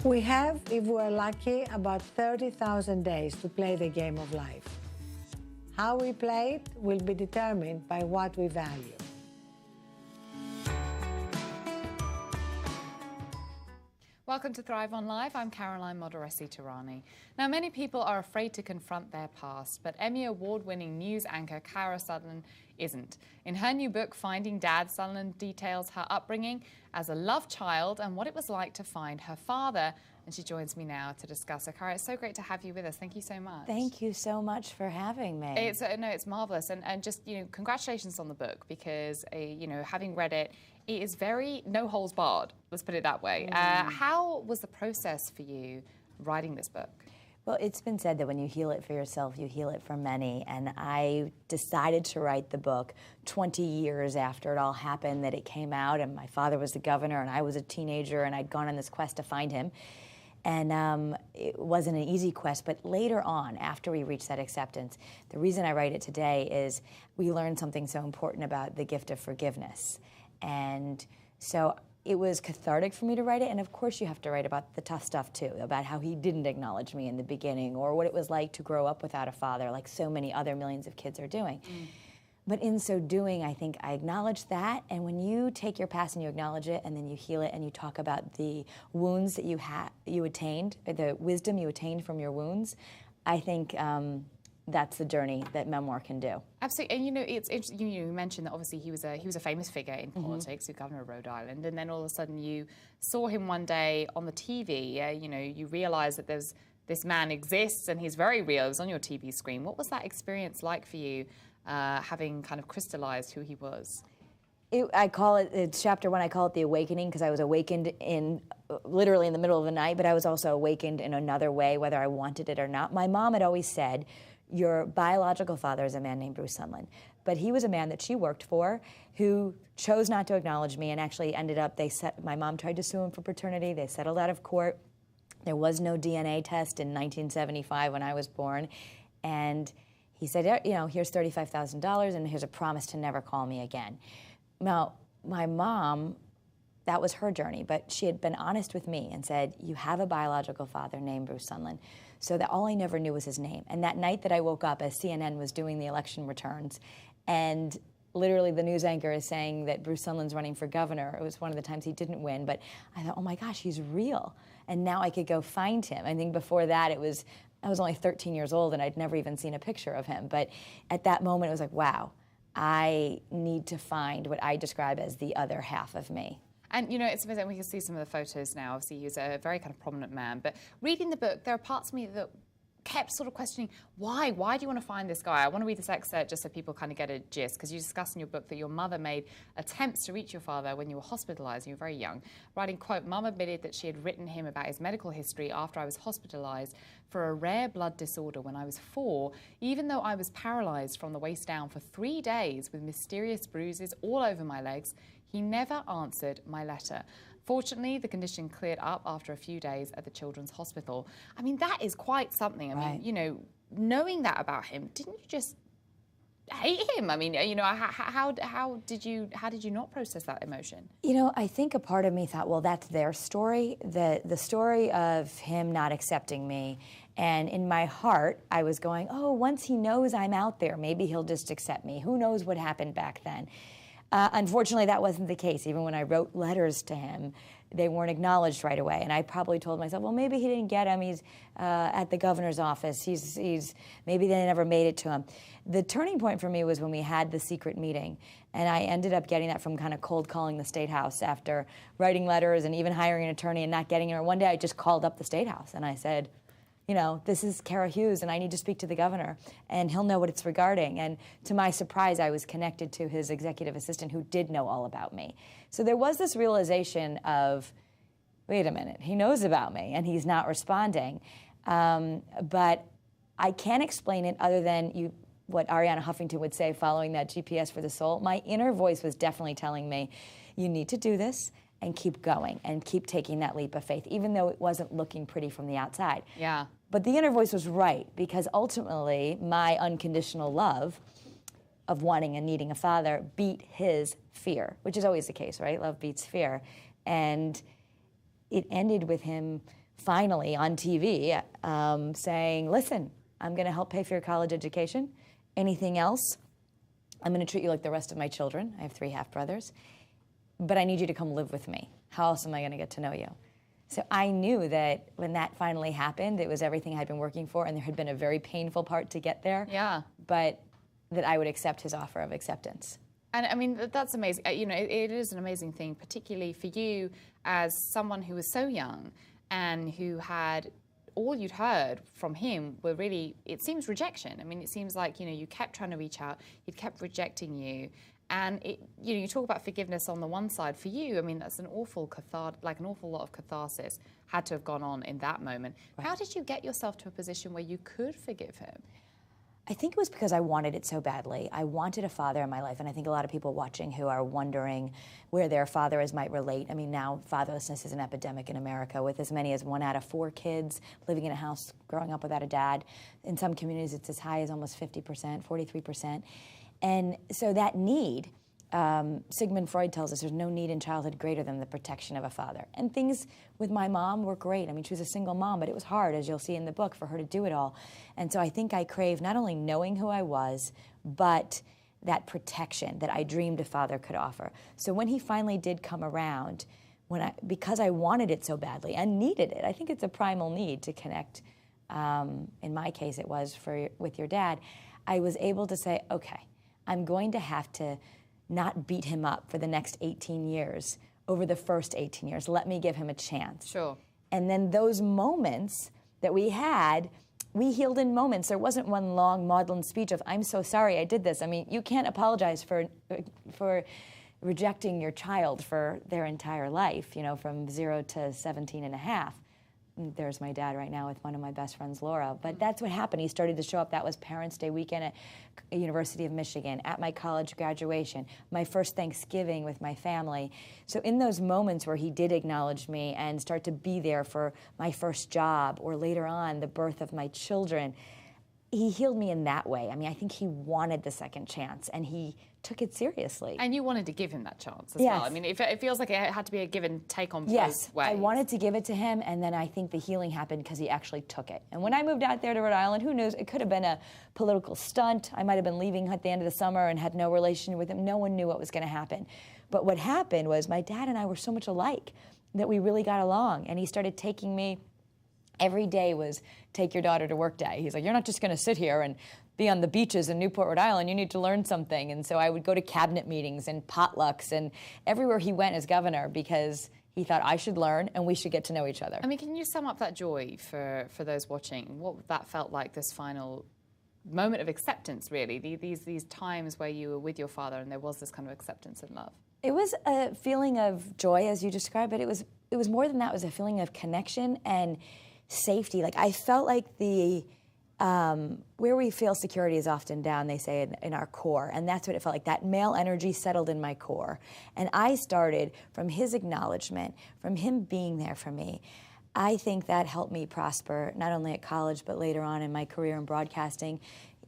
We have, if we're lucky, about 30,000 days to play the game of life. How we play it will be determined by what we value. Welcome to Thrive on Live. I'm Caroline Modaresi-Tarani. Now, many people are afraid to confront their past, but Emmy Award-winning news anchor Kara Sundlun isn't. In her new book, Finding Dad, Sundlun details her upbringing as a loved child and what it was like to find her father. And she joins me now to discuss it. Kara, it's so great to have you with us. Thank you so much. Thank you so much for having me. It's marvelous, and just congratulations on the book, because having read it, it is very no holds barred. Let's put it that way. How was the process for you writing this book? Well, it's been said that when you heal it for yourself, you heal it for many. And I decided to write the book 20 years after it all happened, that it came out, and my father was the governor, and I was a teenager, and I'd gone on this quest to find him. And it wasn't an easy quest, but later on, after we reached that acceptance, the reason I write it today is we learned something so important about the gift of forgiveness. And so it was cathartic for me to write it, and of course you have to write about the tough stuff too, about how he didn't acknowledge me in the beginning, or what it was like to grow up without a father, like so many other millions of kids are doing. But in so doing, I think I acknowledged that, and when you take your past and you acknowledge it, and then you heal it, and you talk about the wounds that you attained, or the wisdom you attained from your wounds, I think that's the journey that memoir can do. Absolutely, and you mentioned that obviously he was a famous figure in politics, the governor of Rhode Island, and then all of a sudden you saw him one day on the TV. You realize that this man exists and he's very real. It was on your TV screen. What was that experience like for you, having kind of crystallized who he was? It's chapter 1, I call it the awakening, because I was awakened literally in the middle of the night, but I was also awakened in another way, whether I wanted it or not. My mom had always said, your biological father is a man named Bruce Sundlun, but he was a man that she worked for who chose not to acknowledge me, and actually ended up, my mom tried to sue him for paternity. They settled out of court. There was no DNA test in 1975 when I was born, and he said, here's $35,000 and here's a promise to never call me again. Now, my mom, that was her journey, but she had been honest with me and said, you have a biological father named Bruce Sundlun. So that all I never knew was his name. And that night that I woke up, as CNN was doing the election returns, and literally the news anchor is saying that Bruce Sundlun's running for governor. It was one of the times he didn't win, but I thought, oh my gosh, he's real. And now I could go find him. I think before that I was only 13 years old and I'd never even seen a picture of him. But at that moment it was like, wow, I need to find what I describe as the other half of me. And, it's amazing. We can see some of the photos now. Obviously, he's a very kind of prominent man. But reading the book, there are parts of me that kept sort of questioning, why? Why do you want to find this guy? I want to read this excerpt just so people kind of get a gist, because you discuss in your book that your mother made attempts to reach your father when you were hospitalized, you were very young. Writing, quote, Mum admitted that she had written him about his medical history after I was hospitalized for a rare blood disorder when I was 4, even though I was paralyzed from the waist down for 3 days with mysterious bruises all over my legs. He never answered my letter. Fortunately, the condition cleared up after a few days at the Children's Hospital. I mean, that is quite something. I mean, knowing that about him, didn't you just hate him? I mean, how did you not process that emotion? I think a part of me thought, well, that's their story, the story of him not accepting me. And in my heart, I was going, oh, once he knows I'm out there, maybe he'll just accept me. Who knows what happened back then? Unfortunately, that wasn't the case. Even when I wrote letters to him, they weren't acknowledged right away. And I probably told myself, well, maybe he didn't get him. He's at the governor's office. Maybe they never made it to him. The turning point for me was when we had the secret meeting. And I ended up getting that from kind of cold calling the State House after writing letters and even hiring an attorney and not getting it. One day I just called up the State House and I said, this is Kara Hughes, and I need to speak to the governor, and he'll know what it's regarding. And to my surprise, I was connected to his executive assistant who did know all about me. So there was this realization of, wait a minute, he knows about me, and he's not responding. But I can't explain it other than what Arianna Huffington would say following that GPS for the soul. My inner voice was definitely telling me, you need to do this, and keep going, and keep taking that leap of faith, even though it wasn't looking pretty from the outside. Yeah. But the inner voice was right, because ultimately my unconditional love of wanting and needing a father beat his fear, which is always the case, right? Love beats fear. And it ended with him finally on TV saying, listen, I'm going to help pay for your college education. Anything else, I'm going to treat you like the rest of my children. I have 3 half-brothers. But I need you to come live with me. How else am I going to get to know you? So I knew that when that finally happened, it was everything I'd been working for, and there had been a very painful part to get there. Yeah. But that I would accept his offer of acceptance. And I mean, that's amazing. You know, it is an amazing thing, particularly for you as someone who was so young and who had all you'd heard from him were really, it seems, rejection. I mean, it seems like, you know, you kept trying to reach out, he'd kept rejecting you. And it, you know, you talk about forgiveness on the one side. For you, I mean, that's an awful an awful lot of catharsis had to have gone on in that moment. Right. How did you get yourself to a position where you could forgive him? I think it was because I wanted it so badly. I wanted a father in my life, and I think a lot of people watching who are wondering where their fathers might relate. I mean, now fatherlessness is an epidemic in America, with as many as 1 out of 4 kids living in a house growing up without a dad. In some communities, it's as high as almost 50%, 43%. And so that need, Sigmund Freud tells us there's no need in childhood greater than the protection of a father. And things with my mom were great. I mean, she was a single mom, but it was hard, as you'll see in the book, for her to do it all. And so I think I craved not only knowing who I was, but that protection that I dreamed a father could offer. So when he finally did come around, because I wanted it so badly and needed it, I think it's a primal need to connect. In my case, it was with your dad. I was able to say, okay, I'm going to have to not beat him up for the next 18 years, over the first 18 years. Let me give him a chance. Sure. And then those moments that we had, we healed in moments. There wasn't one long maudlin speech of, I'm so sorry I did this. I mean, you can't apologize for rejecting your child for their entire life, you know, from 0 to 17 and a half. There's my dad right now with one of my best friends, Laura. But that's what happened. He started to show up. That was Parents' Day weekend at University of Michigan, at my college graduation, my first Thanksgiving with my family. So in those moments where he did acknowledge me and start to be there for my first job, or later on, the birth of my children, he healed me in that way. I mean, I think he wanted the second chance, and he took it seriously. And you wanted to give him that chance as well. I mean, it feels like it had to be a give and take on both ways. I wanted to give it to him, and then I think the healing happened because he actually took it. And when I moved out there to Rhode Island, who knows, it could have been a political stunt. I might have been leaving at the end of the summer and had no relation with him. No one knew what was going to happen. But what happened was my dad and I were so much alike that we really got along, and he started taking me. Every day was take your daughter to work day. He's like, you're not just going to sit here and be on the beaches in Newport, Rhode Island. You need to learn something. And so I would go to cabinet meetings and potlucks and everywhere he went as governor, because he thought I should learn and we should get to know each other. I mean, can you sum up that joy for those watching? What that felt like, this final moment of acceptance, really, these times where you were with your father and there was this kind of acceptance and love? It was a feeling of joy, as you described it. It was more than that. It was a feeling of connection and safety. Like, I felt like where we feel security is often down, they say, in our core. And that's what it felt like. That male energy settled in my core. And I started from his acknowledgement, from him being there for me. I think that helped me prosper, not only at college, but later on in my career in broadcasting.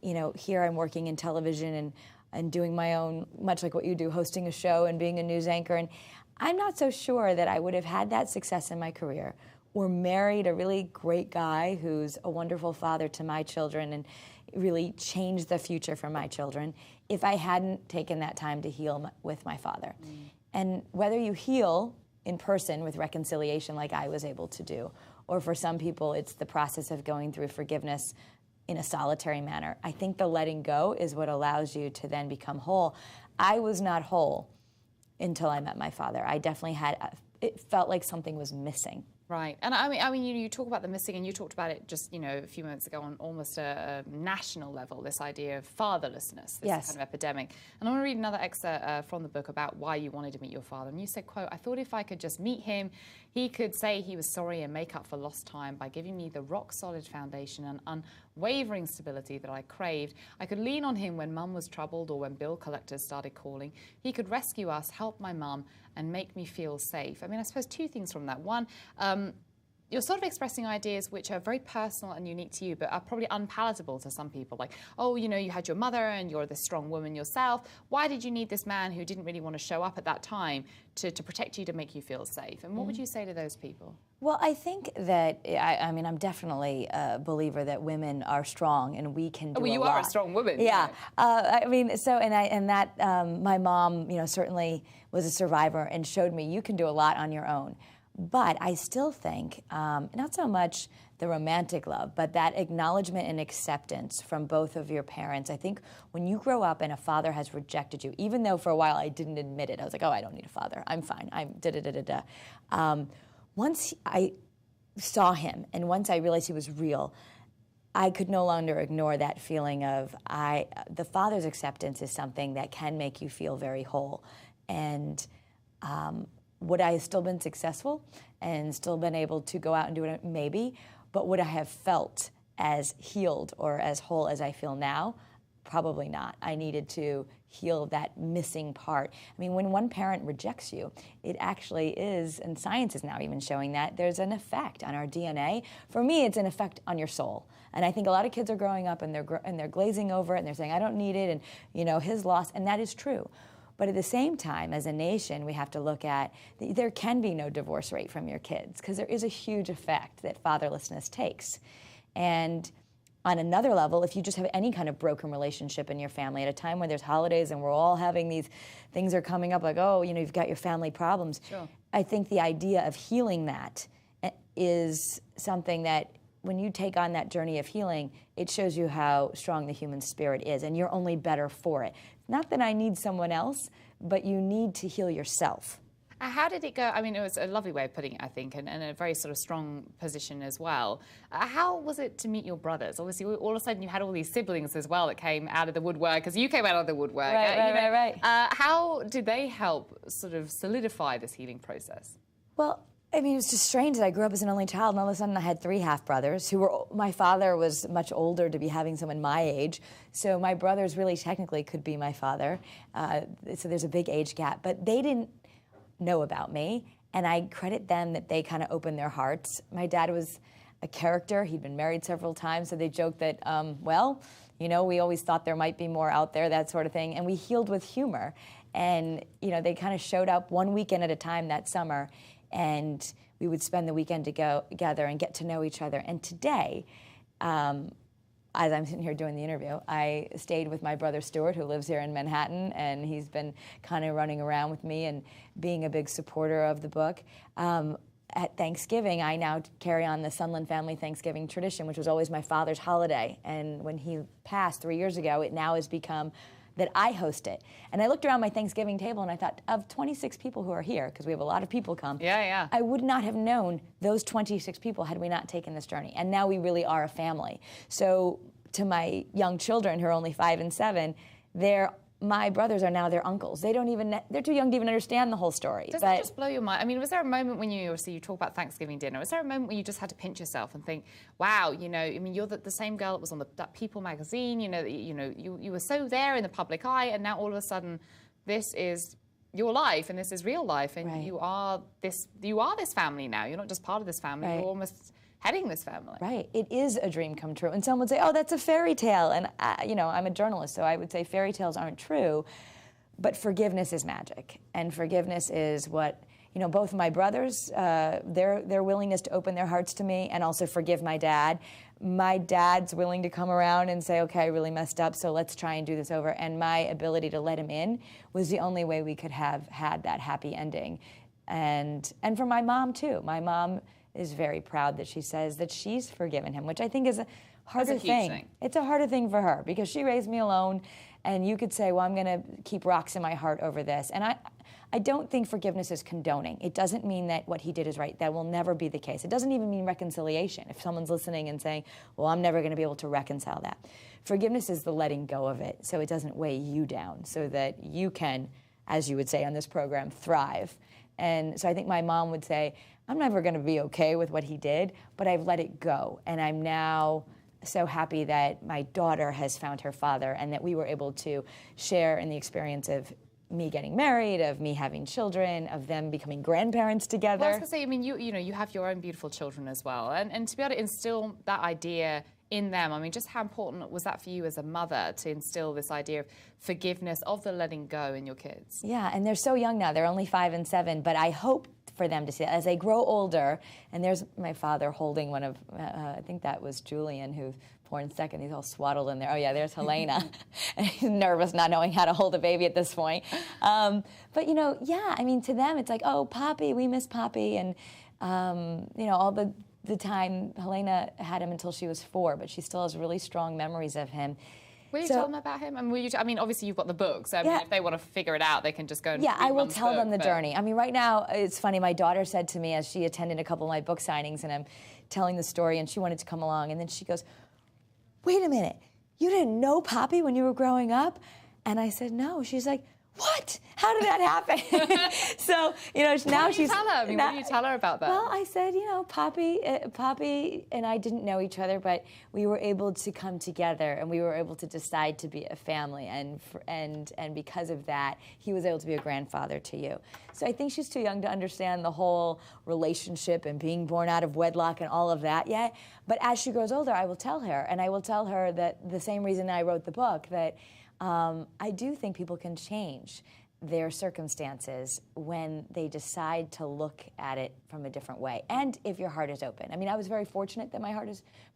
You know, here I'm working in television and doing my own, much like what you do, hosting a show and being a news anchor. And I'm not so sure that I would have had that success in my career, or married a really great guy who's a wonderful father to my children and really changed the future for my children, if I hadn't taken that time to heal with my father. And whether you heal in person with reconciliation like I was able to do, or for some people it's the process of going through forgiveness in a solitary manner, I think the letting go is what allows you to then become whole. I was not whole until I met my father. I definitely it felt like something was missing. Right. And I mean, you talk about the missing, and you talked about it just, a few moments ago on almost a national level, this idea of fatherlessness, this kind of epidemic. And I want to read another excerpt from the book about why you wanted to meet your father. And you said, quote, "I thought if I could just meet him, he could say he was sorry and make up for lost time by giving me the rock-solid foundation and unwavering stability that I craved. I could lean on him when Mum was troubled or when bill collectors started calling. He could rescue us, help my mum, and make me feel safe." I mean, I suppose two things from that. One, you're sort of expressing ideas which are very personal and unique to you, but are probably unpalatable to some people. Like, oh, you know, you had your mother and you're this strong woman yourself. Why did you need this man who didn't really want to show up at that time to protect you, to make you feel safe? And what would you say to those people? Well, I think that, I mean, I'm definitely a believer that women are strong and we can do a lot. Well, you are a strong woman. Yeah. I mean, so, my mom, you know, certainly was a survivor and showed me you can do a lot on your own. But I still think, not so much the romantic love, but that acknowledgement and acceptance from both of your parents. I think when you grow up and a father has rejected you, even though for a while I didn't admit it, I was like, oh, I don't need a father. I'm fine. I'm da-da-da-da-da. Once I saw him and once I realized he was real, I could no longer ignore that feeling of the father's acceptance is something that can make you feel very whole. And would I have still been successful and still been able to go out and do it? Maybe. But would I have felt as healed or as whole as I feel now? Probably not. I needed to heal that missing part. I mean, when one parent rejects you, it actually is, and science is now even showing that, there's an effect on our DNA. For me, it's an effect on your soul. And I think a lot of kids are growing up and they're glazing over it and they're saying, I don't need it, and, you know, his loss, and that is true. But at the same time, as a nation, we have to look at there can be no divorce rate from your kids because there is a huge effect that fatherlessness takes. And on another level, if you just have any kind of broken relationship in your family at a time when there's holidays and we're all having these things are coming up like, oh, you know, you've got your family problems. Sure. I think the idea of healing that is something that when you take on that journey of healing, it shows you how strong the human spirit is, and you're only better for it. Not that I need someone else, but you need to heal yourself. How did it go? I mean, it was a lovely way of putting it, I think, and a very sort of strong position as well. How was it to meet your brothers? Obviously, all of a sudden you had all these siblings as well that came out of the woodwork, because you came out of the woodwork. Right. How did they help sort of solidify this healing process? Well, I mean, it was just strange that I grew up as an only child, and all of a sudden I had 3 half-brothers who were, my father was much older to be having someone my age, so my brothers really technically could be my father, so there's a big age gap, but they didn't know about me, and I credit them that they kind of opened their hearts. My dad was a character. He'd been married several times, so they joked that, well, you know, we always thought there might be more out there, that sort of thing, and we healed with humor. And, you know, they kind of showed up one weekend at a time that summer, and we would spend the weekend together and get to know each other. And today, as I'm sitting here doing the interview, I stayed with my brother Stuart, who lives here in Manhattan, and he's been kind of running around with me and being a big supporter of the book. At Thanksgiving, I now carry on the Sundlun family Thanksgiving tradition, which was always my father's holiday. And when he passed 3 years ago, it now has become that I host it. And I looked around my Thanksgiving table and I thought, of 26 people who are here, because we have a lot of people come, I would not have known those 26 people had we not taken this journey. And now we really are a family. So to my young children who are only 5 and 7, my brothers are now their uncles. They're too young to even understand the whole story. Does that just blow your mind? I mean, was there a moment when you talk about Thanksgiving dinner, was there a moment when you just had to pinch yourself and think, wow, you know, I mean, you're the same girl that was on that People magazine, you were so there in the public eye, and now all of a sudden this is your life and this is real life, and right. you are this family now. You're not just part of this family, right. You're almost heading this family. Right. It is a dream come true. And some would say, oh, that's a fairy tale. And, I'm a journalist, so I would say fairy tales aren't true. But forgiveness is magic. And forgiveness is what, both my brothers, their willingness to open their hearts to me and also forgive my dad. My dad's willing to come around and say, okay, I really messed up, so let's try and do this over. And my ability to let him in was the only way we could have had that happy ending. And for my mom, too. My mom is very proud that she says that she's forgiven him, which I think is a harder thing. It's a harder thing for her because she raised me alone, and you could say, well, I'm going to keep rocks in my heart over this. And I don't think forgiveness is condoning. It doesn't mean that what he did is right. That will never be the case. It doesn't even mean reconciliation. If someone's listening and saying, well, I'm never going to be able to reconcile that. Forgiveness is the letting go of it so it doesn't weigh you down, so that you can, as you would say on this program, thrive. And so I think my mom would say, I'm never going to be okay with what he did, but I've let it go. And I'm now so happy that my daughter has found her father and that we were able to share in the experience of, me getting married, of me having children, of them becoming grandparents together. Well, I was going to say, I mean, you know, you have your own beautiful children as well. And to be able to instill that idea in them, I mean, just how important was that for you as a mother to instill this idea of forgiveness, of the letting go in your kids? Yeah, and they're so young now. They're only 5 and 7, but I hope for them to see it as they grow older. And there's my father holding one of, I think that was Julian, who's born second. He's all swaddled in there. Oh yeah, there's Helena. And he's nervous, not knowing how to hold a baby at this point. But you know, yeah, I mean, to them it's like, oh, Poppy, we miss Poppy. And you know, all the time Helena had him until she was 4, but she still has really strong memories of him. Will you tell them about him? And I mean, obviously you've got the book, so I mean, if they want to figure it out, they can just go and yeah, read I will Mum's tell book, them the journey. I mean, right now, it's funny, my daughter said to me as she attended a couple of my book signings, and I'm telling the story, and she wanted to come along, and then she goes, wait a minute, you didn't know Poppy when you were growing up? And I said, no. She's like, what? How did that happen? So, you know, now she's... What do you tell her? I mean, what do you tell her about that? Well, I said, you know, Poppy and I didn't know each other, but we were able to come together, and we were able to decide to be a family, and because of that, he was able to be a grandfather to you. So I think she's too young to understand the whole relationship and being born out of wedlock and all of that yet. But as she grows older, I will tell her, and I will tell her that the same reason I wrote the book, that I do think people can change their circumstances when they decide to look at it from a different way, and if your heart is open. I mean, I was very fortunate that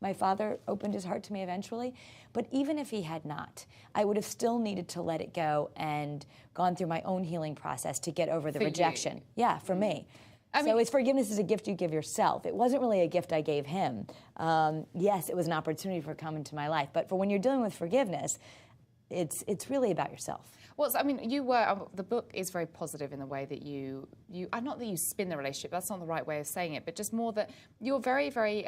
my father opened his heart to me eventually, but even if he had not, I would have still needed to let it go and gone through my own healing process to get over the rejection. Yeah, for me. So forgiveness is a gift you give yourself. It wasn't really a gift I gave him. Yes, it was an opportunity for come into my life, but for when you're dealing with forgiveness, it's really about yourself. Well, so, I mean, the book is very positive in the way that you not that you spin the relationship, that's not the right way of saying it, but just more that you're very, very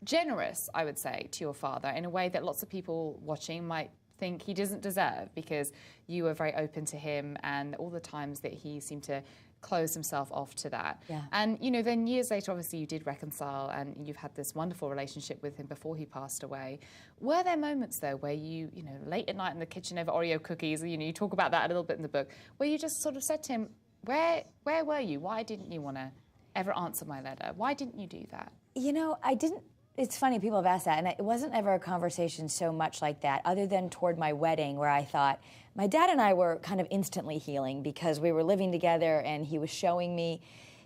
generous, I would say, to your father in a way that lots of people watching might think he doesn't deserve, because you were very open to him and all the times that he seemed to close himself off to that. Yeah. And, you know, then years later, obviously, you did reconcile and you've had this wonderful relationship with him before he passed away. Were there moments, though, where you know, late at night in the kitchen over Oreo cookies, you know, you talk about that a little bit in the book, where you just sort of said to him, where were you? Why didn't you want to ever answer my letter? Why didn't you do that? You know, I didn't. It's funny, people have asked that, and it wasn't ever a conversation so much like that, other than toward my wedding, where I thought, my dad and I were kind of instantly healing because we were living together, and he was showing me,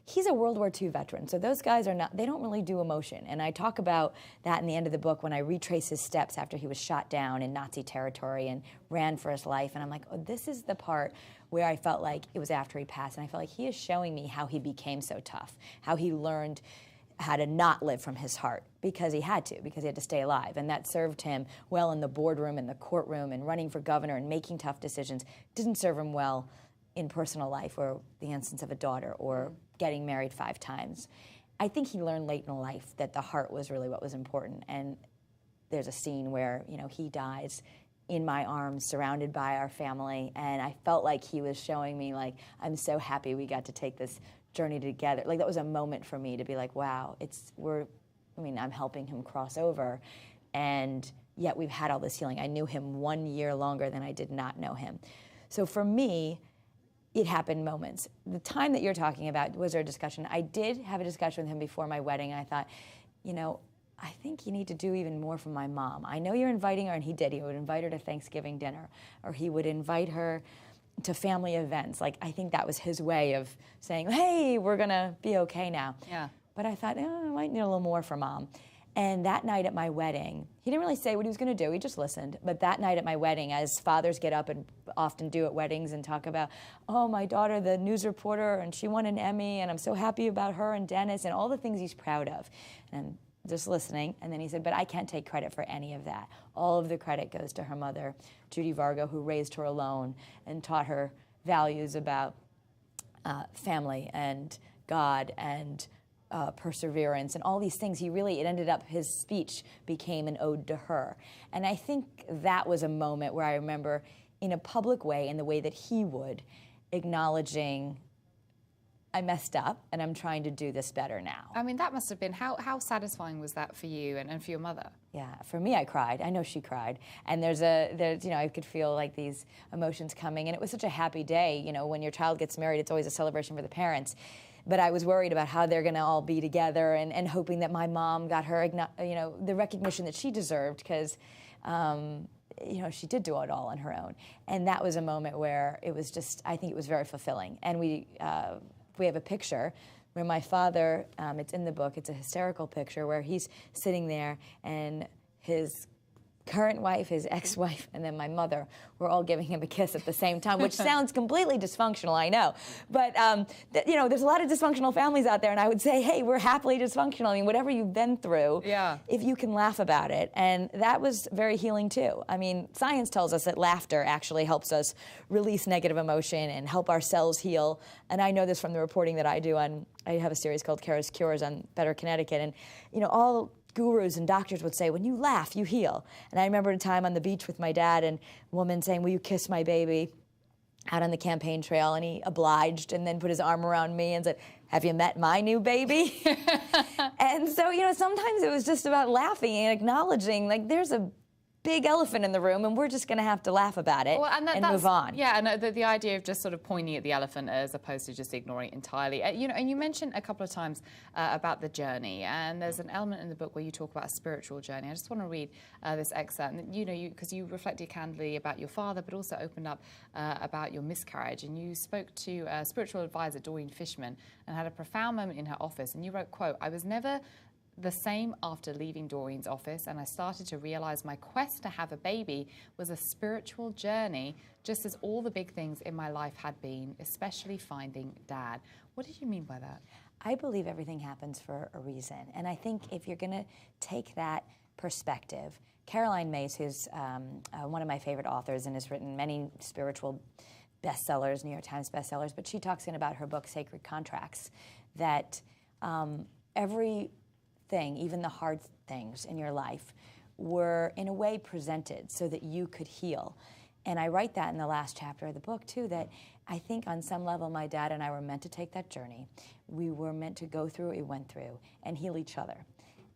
he's a World War II veteran, so those guys they don't really do emotion, and I talk about that in the end of the book when I retrace his steps after he was shot down in Nazi territory and ran for his life, and I'm like, oh, this is the part where I felt like it was after he passed, and I felt like he is showing me how he became so tough, how he learned how to not live from his heart because he had to stay alive. And that served him well in the boardroom and the courtroom and running for governor and making tough decisions. Didn't serve him well in personal life, or the instance of a daughter, or getting married 5 times. I think he learned late in life that the heart was really what was important. And there's a scene where, you know, he dies in my arms, surrounded by our family, and I felt like he was showing me, like, I'm so happy we got to take this journey together. Like, that was a moment for me to be like, wow, I'm helping him cross over, and yet we've had all this healing. I knew him 1 year longer than I did not know him. So for me, it happened moments. The time that you're talking about was our discussion. I did have a discussion with him before my wedding, and I thought, you know, I think you need to do even more for my mom. I know you're inviting her, and he did. He would invite her to Thanksgiving dinner, or he would invite her to family events. Like, I think that was his way of saying, hey, we're gonna be okay now. Yeah. But I thought, I might need a little more for mom. And that night at my wedding, he didn't really say what he was gonna do, he just listened. But that night at my wedding, as fathers get up and often do at weddings and talk about, oh, my daughter, the news reporter, and she won an Emmy, and I'm so happy about her and Dennis, and all the things he's proud of. And just listening, and then he said, but I can't take credit for any of that. All of the credit goes to her mother, Judy Vargo, who raised her alone and taught her values about family and God and perseverance and all these things. It ended up, his speech became an ode to her. And I think that was a moment where I remember, in a public way, in the way that he would, acknowledging I messed up and I'm trying to do this better now. I mean, that must have been, how satisfying was that for you and for your mother? Yeah, for me, I cried. I know she cried. And there's, you know, I could feel like these emotions coming. And it was such a happy day. You know, when your child gets married, it's always a celebration for the parents. But I was worried about how they're going to all be together and hoping that my mom got her, you know, the recognition that she deserved because, you know, she did do it all on her own. And that was a moment where it was just, I think it was very fulfilling. And we have a picture where my father, it's in the book, it's a hysterical picture where he's sitting there and his current wife, his ex-wife, and then my mother were all giving him a kiss at the same time, which sounds completely dysfunctional, I know. But, you know, there's a lot of dysfunctional families out there, and I would say, hey, we're happily dysfunctional. I mean, whatever you've been through, if you can laugh about it. And that was very healing, too. I mean, science tells us that laughter actually helps us release negative emotion and help our cells heal. And I know this from the reporting that I do on, I have a series called Kara's Cures on Better Connecticut. And, you know, all gurus and doctors would say, when you laugh, you heal. And I remember a time on the beach with my dad and a woman saying, will you kiss my baby, out on the campaign trail, and he obliged and then put his arm around me and said, have you met my new baby? And so, you know, sometimes it was just about laughing and acknowledging, like, there's a big elephant in the room, and we're just going to have to laugh about it and move on. Yeah, and the idea of just sort of pointing at the elephant as opposed to just ignoring it entirely. You know, and you mentioned a couple of times about the journey, and there's an element in the book where you talk about a spiritual journey. I just want to read this excerpt, and you know, because you reflected candidly about your father, but also opened up about your miscarriage, and you spoke to spiritual advisor Doreen Fishman and had a profound moment in her office, and you wrote, quote, I was never the same after leaving Doreen's office, and I started to realize my quest to have a baby was a spiritual journey, just as all the big things in my life had been, especially finding Dad. What did you mean by that? I believe everything happens for a reason. And I think if you're going to take that perspective, Caroline Myss, who's one of my favorite authors and has written many spiritual bestsellers, New York Times bestsellers, but she talks in about her book, Sacred Contracts, that every thing, even the hard things in your life, were in a way presented so that you could heal. And I write that in the last chapter of the book too, that I think on some level my dad and I were meant to take that journey. We were meant to go through what we went through and heal each other.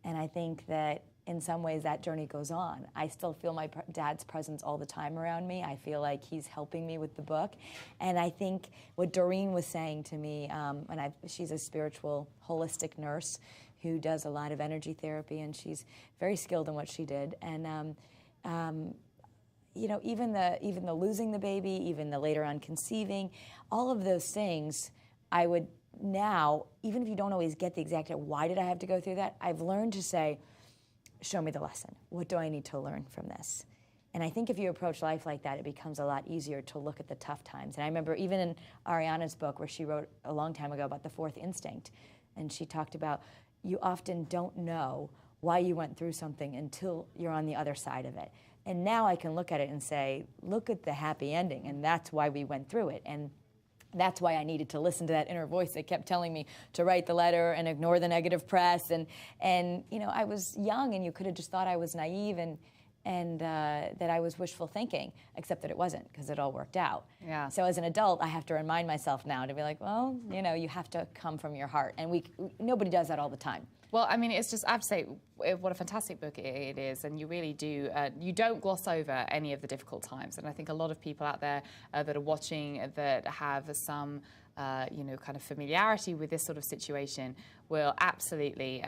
And I think that in some ways that journey goes on. I still feel my dad's presence all the time around me. I feel like he's helping me with the book. And I think what Doreen was saying to me, and she's a spiritual holistic nurse who does a lot of energy therapy, and she's very skilled in what she did. And you know, even the losing the baby, even the later on conceiving, all of those things, I would now, even if you don't always get the exact why did I have to go through that, I've learned to say, show me the lesson. What do I need to learn from this? And I think if you approach life like that, it becomes a lot easier to look at the tough times. And I remember even in Ariana's book, where she wrote a long time ago about the fourth instinct, and she talked about you often don't know why you went through something until you're on the other side of it. And now I can look at it and say, look at the happy ending, and that's why we went through it. And that's why I needed to listen to that inner voice that kept telling me to write the letter and ignore the negative press. And you know, I was young, and you could have just thought I was naive and that I was wishful thinking, except that it wasn't, because it all worked out. Yeah. So as an adult, I have to remind myself now to be like, well, you know, you have to come from your heart. And nobody does that all the time. Well, I mean, it's just, I have to say, what a fantastic book it is, and you really do, you don't gloss over any of the difficult times. And I think a lot of people out there that are watching that have some, you know, kind of familiarity with this sort of situation will absolutely,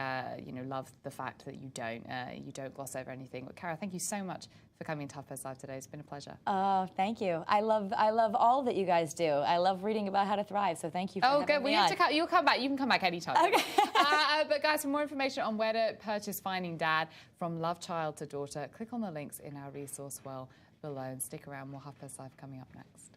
you know, love the fact that you don't gloss over anything. But Kara, thank you so much for coming to HuffPost Live today. It's been a pleasure. Oh, thank you. I love all that you guys do. I love reading about how to thrive. So thank you for having me on. You'll come back. You can come back anytime. Okay. But guys, for more information on where to purchase Finding Dad, From Love Child to Daughter, click on the links in our resource well below, and stick around. More HuffPost Live coming up next.